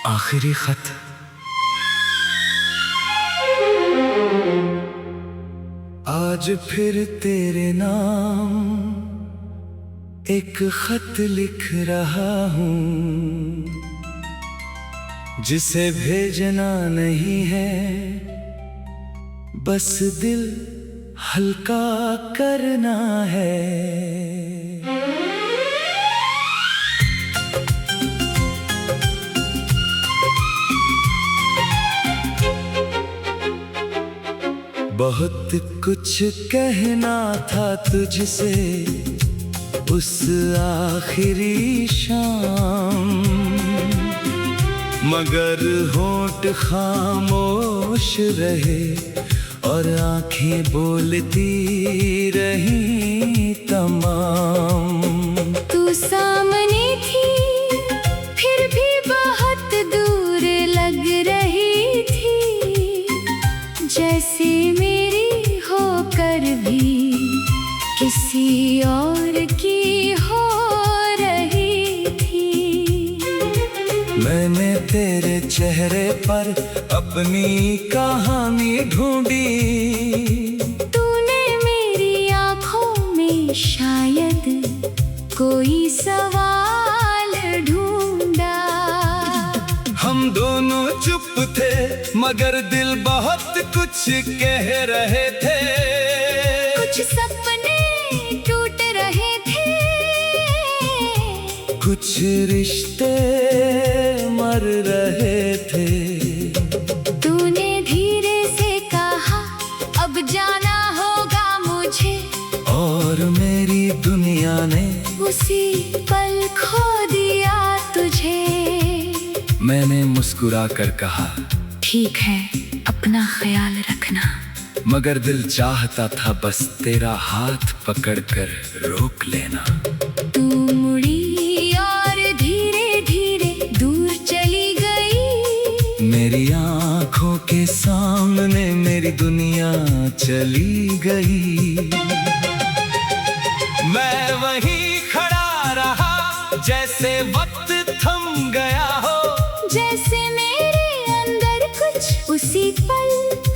आखिरी खत। आज फिर तेरे नाम एक खत लिख रहा हूँ, जिसे भेजना नहीं है, बस दिल हल्का करना है। बहुत कुछ कहना था तुझसे उस आखिरी शाम, मगर होंठ खामोश रहे और आंखें बोलती रही तमाम। तू सामने थी फिर भी बहुत दूर लग रही थी, जैसे मेरी होकर भी किसी और की हो रही थी। मैंने तेरे चेहरे पर अपनी कहानी ढूंढी, तूने मेरी आँखों में शायद कोई सवाल ढूंढा। हम दोनों चुप थे मगर दिल बहुत कुछ कह रहे थे। कुछ सपने टूट रहे थे, कुछ रिश्ते मर रहे थे। तूने धीरे से कहा अब जाना होगा मुझे, और मेरी दुनिया ने उसी पल खो दिया तुझे। मैंने मुस्कुरा कर कहा ठीक है, अपना ख्याल रखना। मगर दिल चाहता था बस तेरा हाथ पकड़कर रोक लेना। तू मुड़ी और धीरे धीरे दूर चली गई, मेरी आँखों के सामने मेरी दुनिया चली गई। मैं वहीं खड़ा रहा जैसे वक्त थम गया हो, जैसे मेरे अंदर कुछ उसी पल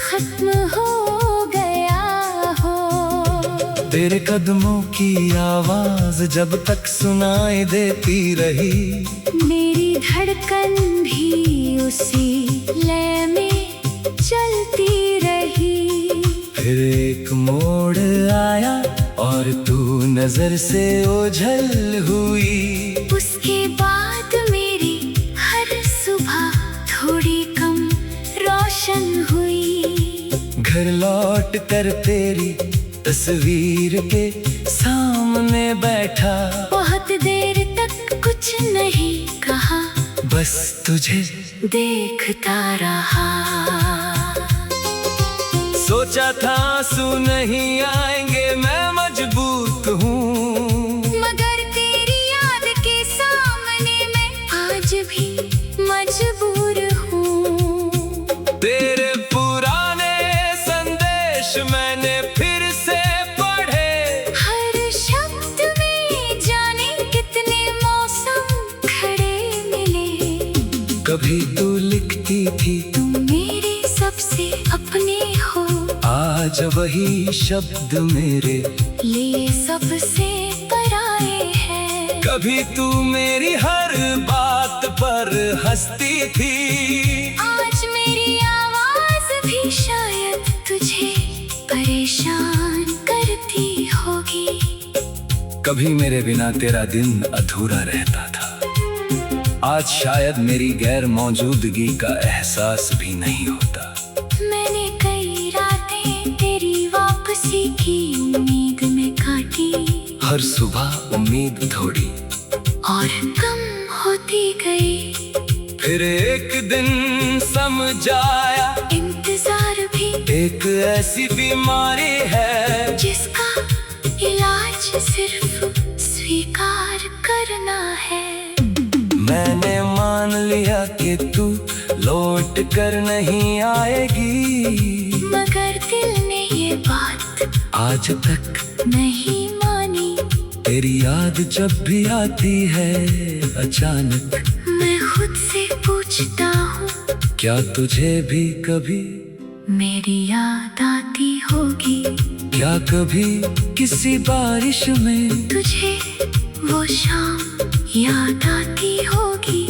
खत्म हो गया हो। तेरे कदमों की आवाज जब तक सुनाई देती रही, मेरी धड़कन भी उसी लय में चलती रही। फिर एक मोड़ आया और तू नजर से ओझल हुई। उसके बाद मेरी हर सुबह थोड़ी कम रोशन हुई। घर लौट कर तेरी तस्वीर के सामने बैठा, बहुत देर तक कुछ नहीं कहा, बस तुझे देखता रहा। सोचा था आंसू नहीं आएंगे, मैं मजबूत हूँ, मगर तेरी याद के सामने मैं आज भी मजबूर हूँ। तेरे पुराने संदेश मैंने फिर से पढ़े, हर शब्द में जाने कितने मौसम खड़े मिले। कभी तू लिखती थी तुम मेरे सबसे अपने हो, आज वही शब्द मेरे लिए सबसे पराए हैं। कभी तू मेरी हर बात पर हंसती थी, आज मेरी आवाज भी शायद तुझे परेशान करती होगी। कभी मेरे बिना तेरा दिन अधूरा रहता था, आज शायद मेरी गैर मौजूदगी का एहसास भी नहीं होता। मैंने कई रातें तेरी वापसी की उम्मीद में काटी, हर सुबह उम्मीद थोड़ी और कम होती गई। फिर एक दिन समझ आया इंतजार भी एक ऐसी बीमारी है, जिसका इलाज सिर्फ स्वीकार करना है। मैंने मान लिया कि तू लौट कर नहीं आएगी, मगर दिल ने ये बात आज तक नहीं मानी। तेरी याद जब भी आती है अचानक, मैं खुद से पूछता हूँ, क्या तुझे भी कभी मेरी याद आती होगी? क्या कभी किसी बारिश में तुझे वो शाम याद आती होगी?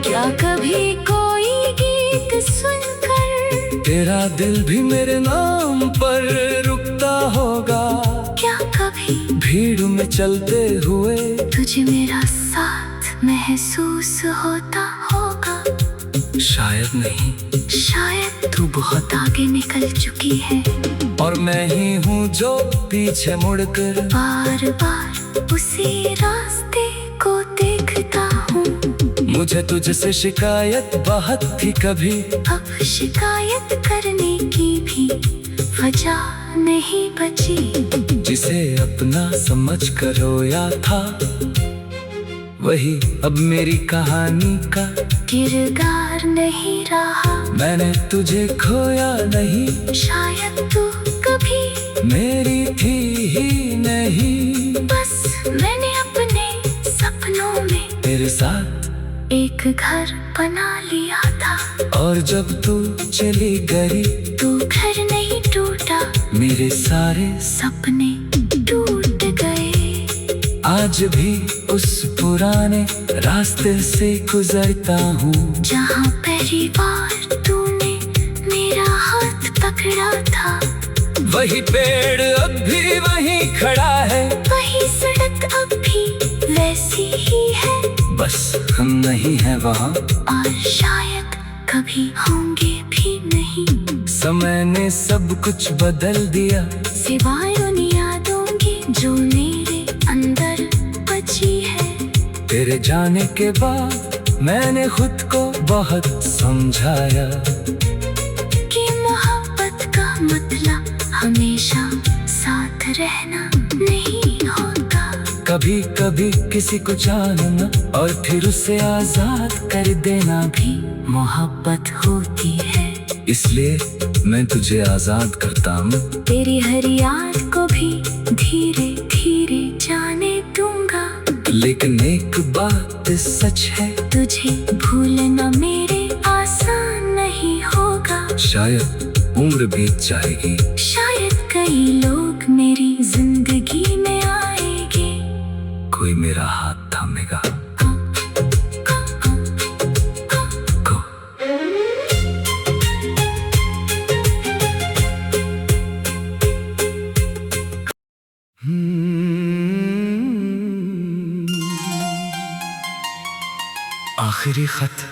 क्या कभी कोई गीत सुनकर तेरा दिल भी मेरे नाम पर रुकता होगा? क्या कभी भीड़ में चलते हुए तुझे मेरा साथ महसूस होता होगा? शायद नहीं, शायद तू बहुत आगे निकल चुकी है और मैं ही हूँ जो पीछे मुड़कर बार बार उसी रास्ते को देखता हूँ। मुझे तुझसे शिकायत बहुत थी कभी, अब शिकायत करने की भी वजह नहीं बची। जिसे अपना समझ कर रोया था वही अब मेरी कहानी का किरदार नहीं रहा। मैंने तुझे खोया नहीं, शायद तू कभी मेरी थी ही नहीं। बस मैंने अपने सपनों में तेरे साथ एक घर बना लिया था, और जब तू चली गई तू घर नहीं टूटा, मेरे सारे सपने टूट गए। आज भी उस पुराने रास्ते से गुजरता हूँ जहाँ पहली बार तूने मेरा हाथ पकड़ा था। वही पेड़ अब भी वहीं खड़ा है, वही सड़क अब भी वैसी ही है, बस हम नहीं हैं वहाँ और शायद कभी होंगे भी नहीं। समय ने सब कुछ बदल दिया, सिवाय उन यादों के जो मेरे अंदर बची है। तेरे जाने के बाद मैंने खुद को बहुत समझाया कि मोहब्बत का मतलब हमेशा साथ रहना नहीं होता। कभी कभी किसी को जानना और फिर उसे आजाद कर देना भी मोहब्बत होती है। इसलिए मैं तुझे आजाद करता हूँ, तेरी हर याद को भी धीरे धीरे जाने दूंगा। लेकिन एक बात सच है, तुझे भूलना मेरे आसान नहीं होगा। शायद उम्र बीत जाएगी, शायद कई लोग मेरी जिंदगी में आएंगे, कोई मेरा हाथ थामेगा। आखिरी खत।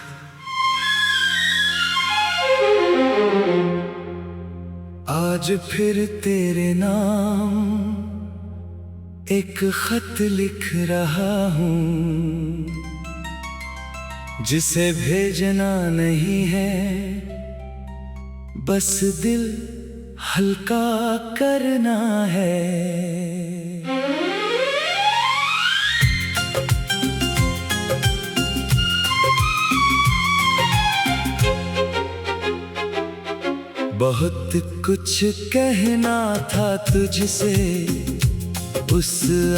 आज फिर तेरे नाम एक खत लिख रहा हूँ, जिसे भेजना नहीं है, बस दिल हल्का करना है। बहुत कुछ कहना था तुझसे उस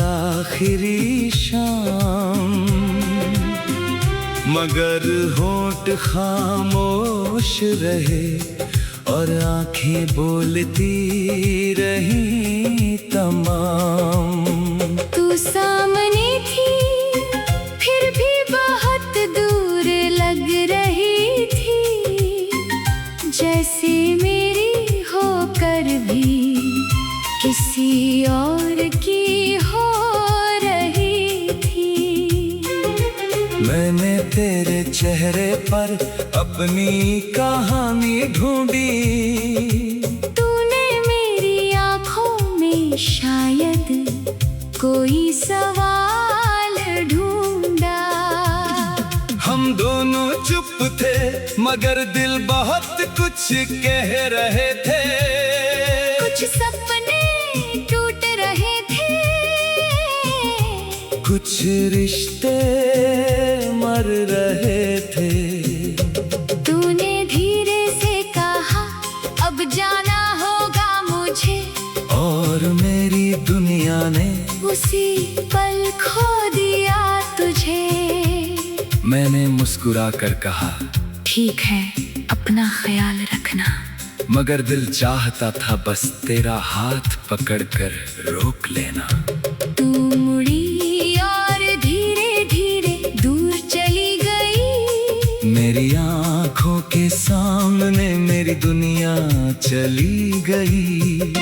आखिरी शाम, मगर होंठ खामोश रहे और आंखें बोलती रही तमाम। तू सामने थी फिर भी बहुत दूर लग रही थी, जैसे मेरी होकर भी किसी और की हो रही थी। मैंने तेरे चेहरे पर अपनी कहानी ढूंढी, तूने मेरी आँखों में शायद कोई सवाल ढूंढा। हम दोनों चुप थे मगर दिल बहुत कुछ कह रहे थे। कुछ सपने टूट रहे थे, कुछ रिश्ते मर रहे थे। तूने धीरे से कहा अब जाना होगा मुझे, और मेरी दुनिया जाने उसी पल खो दिया तुझे। मैंने मुस्कुरा कर कहा, ठीक है, अपना ख्याल रखना। मगर दिल चाहता था बस तेरा हाथ पकड़कर रोक लेना। तू मुड़ी और धीरे धीरे दूर चली गई। मेरी आंखों के सामने मेरी दुनिया चली गई।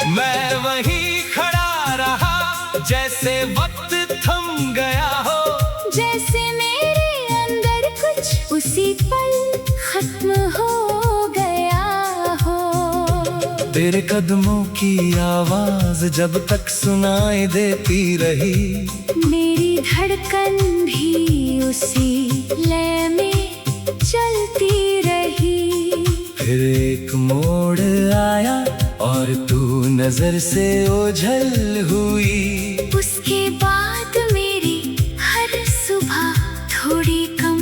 मैं वहीं खड़ा रहा जैसे वक्त थम गया हो। जैसे मेरे अंदर कुछ उसी पल खत्म हो गया हो। तेरे कदमों की आवाज जब तक सुनाई देती रही, मेरी धड़कन भी उसी लय में चलती रही। फिर एक मोड़ आया और तू नजर से ओझल हुई। उसके बाद मेरी हर सुबह थोड़ी कम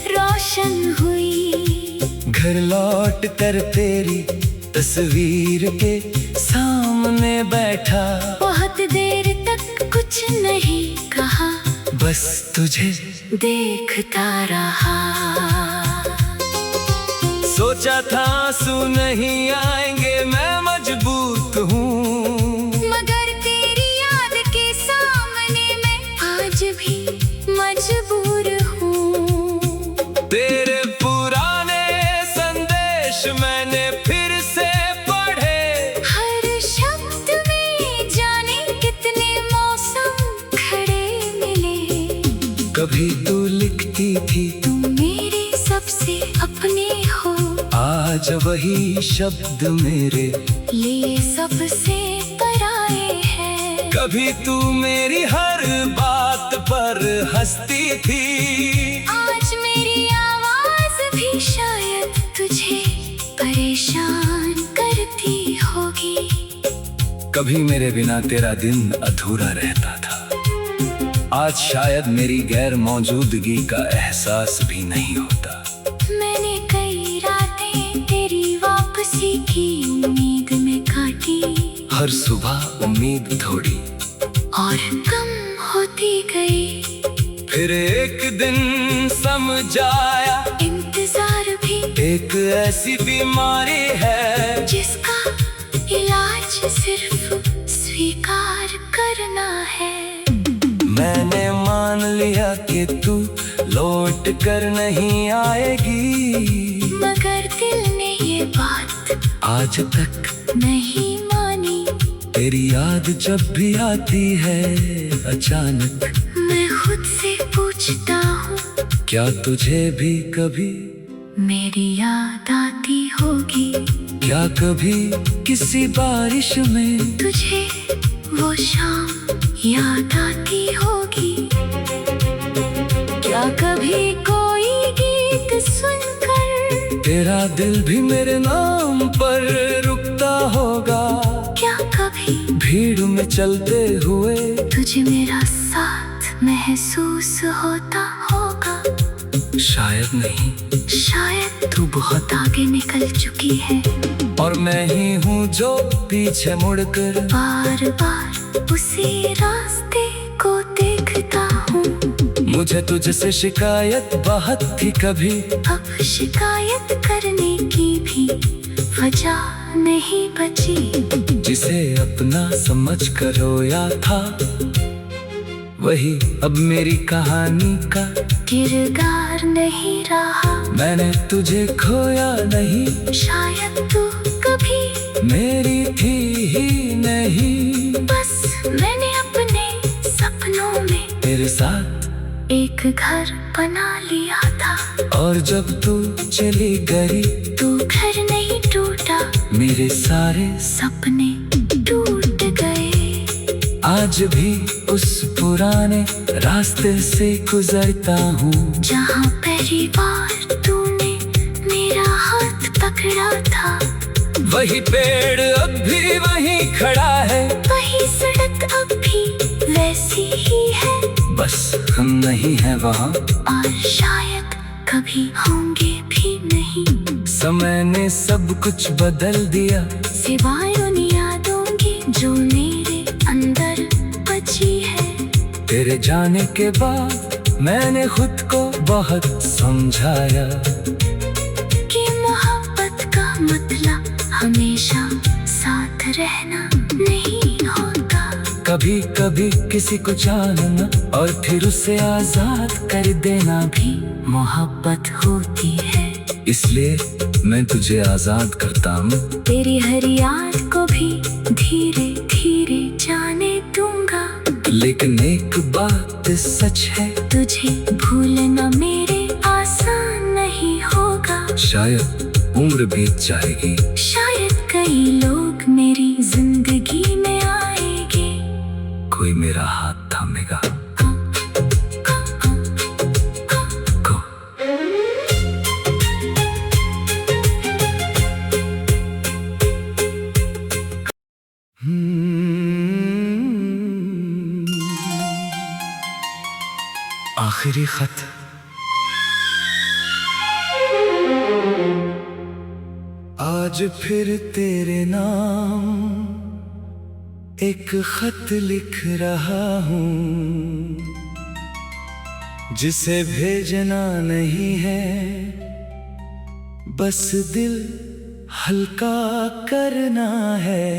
रोशन हुई। घर लौट कर तेरी तस्वीर के सामने बैठा। बहुत देर तक कुछ नहीं कहा, बस तुझे देखता रहा। सोचा था आंसू नहीं आएंगे, मैं मजबूर हूँ। मगर तेरी याद के सामने मैं आज भी मजबूर हूँ। तेरे पुराने संदेश मैंने फिर से पढ़े। हर शब्द में जाने कितने मौसम खड़े मिले। कभी तू लिखती थी तुम मेरे सबसे अपने हो, आज वही शब्द मेरे लिए सबसे पराए हैं। कभी तू मेरी हर बात पर हंसती थी। आज मेरी आवाज भी शायद तुझे परेशान करती होगी। कभी मेरे बिना तेरा दिन अधूरा रहता था। आज शायद मेरी गैर मौजूदगी का एहसास भी नहीं होता। मैंने कई रातें तेरी वापसी की उम्मीद में काटी। हर सुबह उम्मीद थोड़ी और कम होती गई। फिर एक दिन समझ आया, इंतजार भी एक ऐसी बीमारी है जिसका इलाज सिर्फ स्वीकार करना है। मैंने मान लिया कि तू लौट कर नहीं आएगी, मगर दिल ने ये बात आज तक नहीं मानी। तेरी याद जब भी आती है अचानक, मैं खुद से पूछता हूँ, क्या तुझे भी कभी मेरी याद आती होगी? क्या कभी किसी बारिश में तुझे वो शाम याद आती होगी? क्या कभी कोई गीत सुनकर तेरा दिल भी मेरे नाम पर रुकता होगा? क्या कभी भीड़ में चलते हुए तुझे मेरा साथ महसूस होता होगा? शायद नहीं, शायद तू बहुत आगे निकल चुकी है और मैं ही हूँ जो पीछे मुड़कर बार बार उसी रास्ते को देखता हूँ। मुझे तुझसे शिकायत बहुत थी कभी, अब शिकायत करने की भी वजह नहीं बची। जिसे अपना समझ कर रोया था वही अब मेरी कहानी का किरदार नहीं रहा। मैंने तुझे खोया नहीं, शायद तू कभी मेरी थी ही नहीं। बस मैंने अपने सपनों में तेरे साथ एक घर बना लिया था। और जब तू चली गई तू घर नहीं टूटा, मेरे सारे सपने टूट गए। आज भी उस पुराने रास्ते से गुजरता हूँ जहाँ पहली बार तूने मेरा हाथ पकड़ा था। वही पेड़ अब भी वहीं खड़ा है, वही सड़क अब भी वैसी ही है। बस हम नहीं हैं वहाँ और शायद कभी होंगे भी नहीं। समय ने सब कुछ बदल दिया, सिवाय उन यादों के जो ने तेरे जाने के बाद मैंने खुद को बहुत समझाया कि मोहब्बत का मतलब हमेशा साथ रहना नहीं होता। कभी कभी किसी को जानना और फिर उसे आजाद कर देना भी मोहब्बत होती है। इसलिए मैं तुझे आजाद करता हूँ। तेरी हर याद को भी धीरे धीरे जाने दूंगा। लेकिन एक बात सच है, तुझे भूलना मेरे आसान नहीं होगा। शायद उम्र बीत जाएगी, शायद कई लोग मेरी जिंदगी में आएंगे, कोई मेरा हाथ थामेगा। आखिरी खत। आज फिर तेरे नाम एक खत लिख रहा हूँ, जिसे भेजना नहीं है, बस दिल हल्का करना है।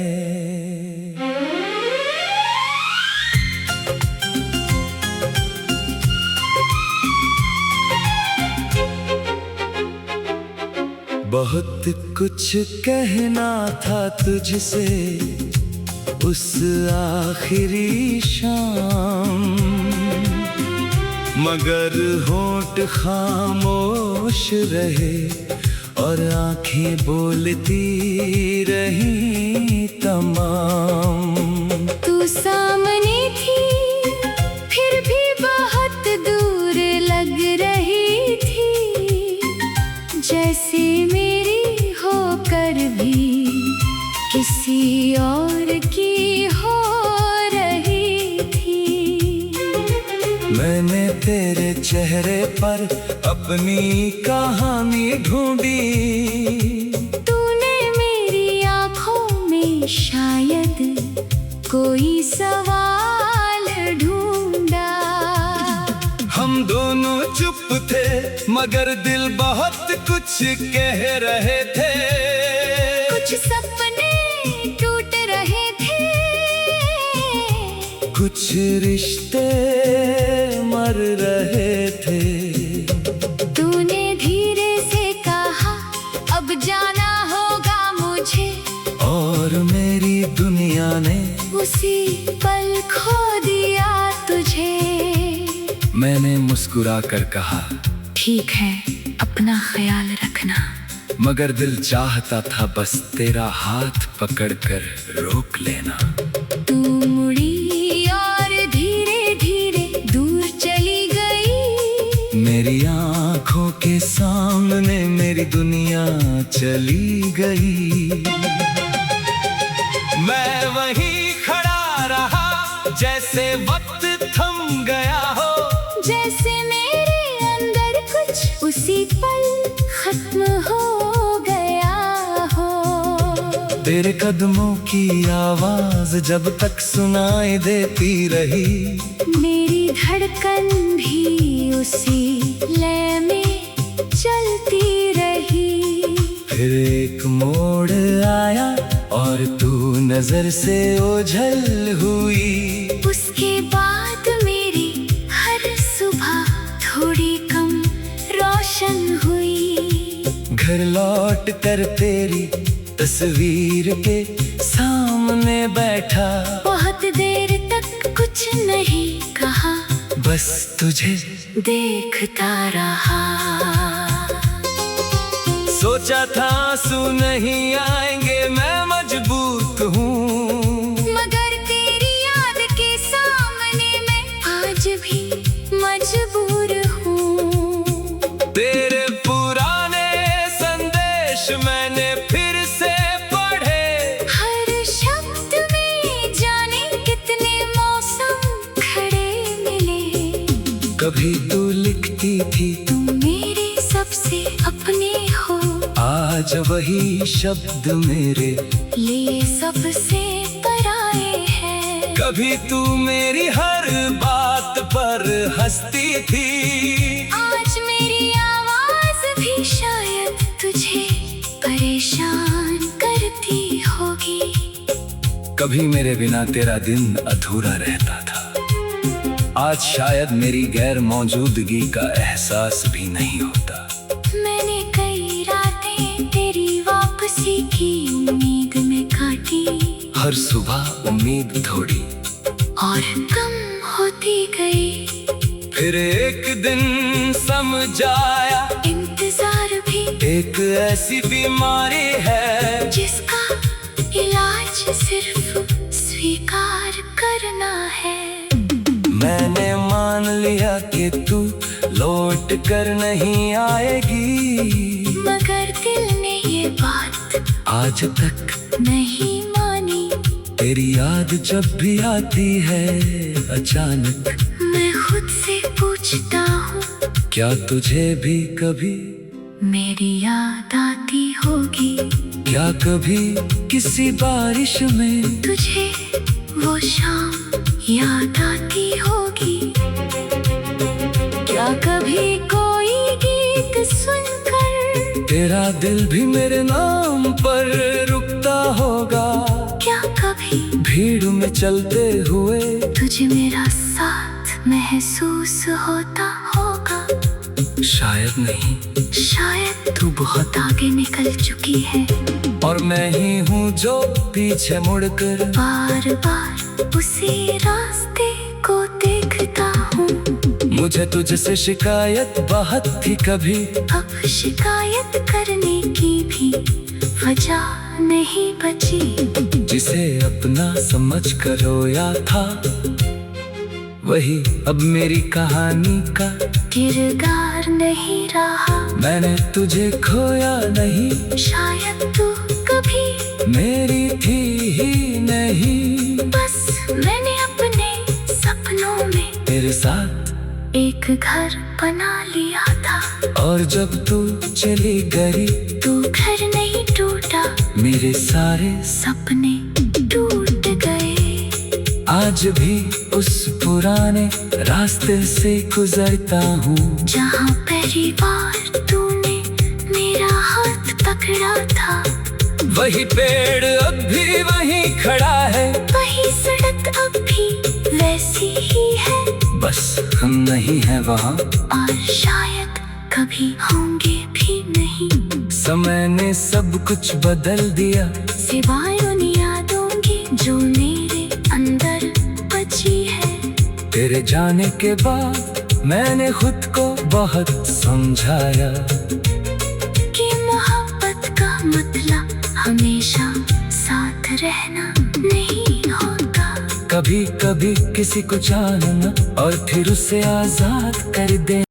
बहुत कुछ कहना था तुझसे उस आखिरी शाम, मगर होंठ खामोश रहे और आंखें बोलती रही तमाम। तू सामने थी फिर भी बहुत दूर लग रही थी, जैसे मेरी होकर भी किसी और की हो रही थी। मैंने तेरे चेहरे पर अपनी कहानी ढूंढी, तूने मेरी आंखों में शायद कोई सवाल ढूंढा। हम दोनों चुप थे मगर दिल बहुत कुछ कह रहे थे। कुछ सपने टूट रहे थे, कुछ रिश्ते मर रहे थे। तूने धीरे से कहा अब जाना होगा मुझे, और मेरी दुनिया ने उसी पल खो दिया तुझे। मैंने मुस्कुरा कर कहा ठीक है, अपना ख्याल रखना। मगर दिल चाहता था बस तेरा हाथ पकड़कर रोक लेना। तू मुड़ी और धीरे धीरे दूर चली गई, मेरी आंखों के सामने मेरी दुनिया चली गई। मैं वहीं खड़ा रहा जैसे वक्त थम गया हो, जैसे मेरे अंदर कुछ उसी पल खत्म हो गया हो। तेरे कदमों की आवाज जब तक सुनाई देती रही, मेरी धड़कन भी उसी लय में चलती रही। फिर एक मोड़ आया और तू नजर से ओझल हुई। उसके बाद मेरी हर सुबह थोड़ी कम रोशन हुई। घर लौट कर तेरी तस्वीर के सामने बैठा, बहुत देर तक कुछ नहीं कहा, बस तुझे देखता रहा। सोचा था आंसू नहीं आएंगे, मैं मजबूर हूँ, मगर तेरी याद के सामने मैं आज भी मजबूर हूँ। तेरे पुराने संदेश मैंने फिर से पढ़े, हर शब्द में जाने कितने मौसम खड़े मिले। कभी तू लिखती थी तुम मेरे सबसे अपने हो, आज वही शब्द मेरे लिए सबसे पराए हैं। कभी तू मेरी हर बात और हंसती थी। आज मेरी आवाज भी शायद तुझे परेशान करती होगी। कभी मेरे बिना तेरा दिन अधूरा रहता था। आज शायद मेरी गैर मौजूदगी का एहसास भी नहीं होता। मैंने कई रातें तेरी वापसी की उम्मीद में काटी। हर सुबह उम्मीद थोड़ी और कम होती गई। फिर एक दिन समझ आया, इंतजार भी एक ऐसी बीमारी है जिसका इलाज सिर्फ स्वीकार करना है। मैंने मान लिया कि तू लौट कर नहीं आएगी, मगर दिल ने ये बात आज तक नहीं मानी। तेरी याद जब भी आती है अचानक, मैं खुद से पूछता हूँ, क्या तुझे भी कभी, मेरी याद आती होगी? क्या कभी किसी बारिश में तुझे वो शाम याद आती होगी? क्या कभी कोई गीत सुनकर तेरा दिल भी मेरे नाम पर रुकता होगा? क्या कभी भीड़ में चलते हुए तुझे मेरा साथ महसूस होता होगा? शायद नहीं, शायद तू बहुत आगे निकल चुकी है और मैं ही हूँ जो पीछे मुड़कर बार बार उसी रास्ते को देखता हूँ। मुझे तुझसे शिकायत बहुत थी कभी, अब शिकायत करने की भी वजह नहीं बची। जिसे अपना समझ कर रोया था, वही अब मेरी कहानी का किरदार नहीं रहा। मैंने तुझे खोया नहीं, शायद तू कभी मेरी थी ही नहीं। बस मैंने अपने सपनों में तेरे साथ एक घर बना लिया था। और जब तू चली गई, तू घर नहीं टूटा, मेरे सारे सपने टूट गए। आज भी उस पुराने रास्ते से गुजरता हूँ, जहाँ पहली बार तूने मेरा हाथ पकड़ा था। वही पेड़ अब भी वहीं खड़ा है, वही सड़क अब भी वैसी ही है। बस हम नहीं हैं वहाँ, और शायद कभी होंगे भी नहीं। समय ने सब कुछ बदल दिया, सिवाय उन यादों के जो मेरे अंदर बची है। तेरे जाने के बाद मैंने खुद को बहुत समझाया कि मोहब्बत का मतलब हमेशा साथ रहना नहीं होता। कभी कभी किसी को जानना और फिर उसे आजाद कर देना।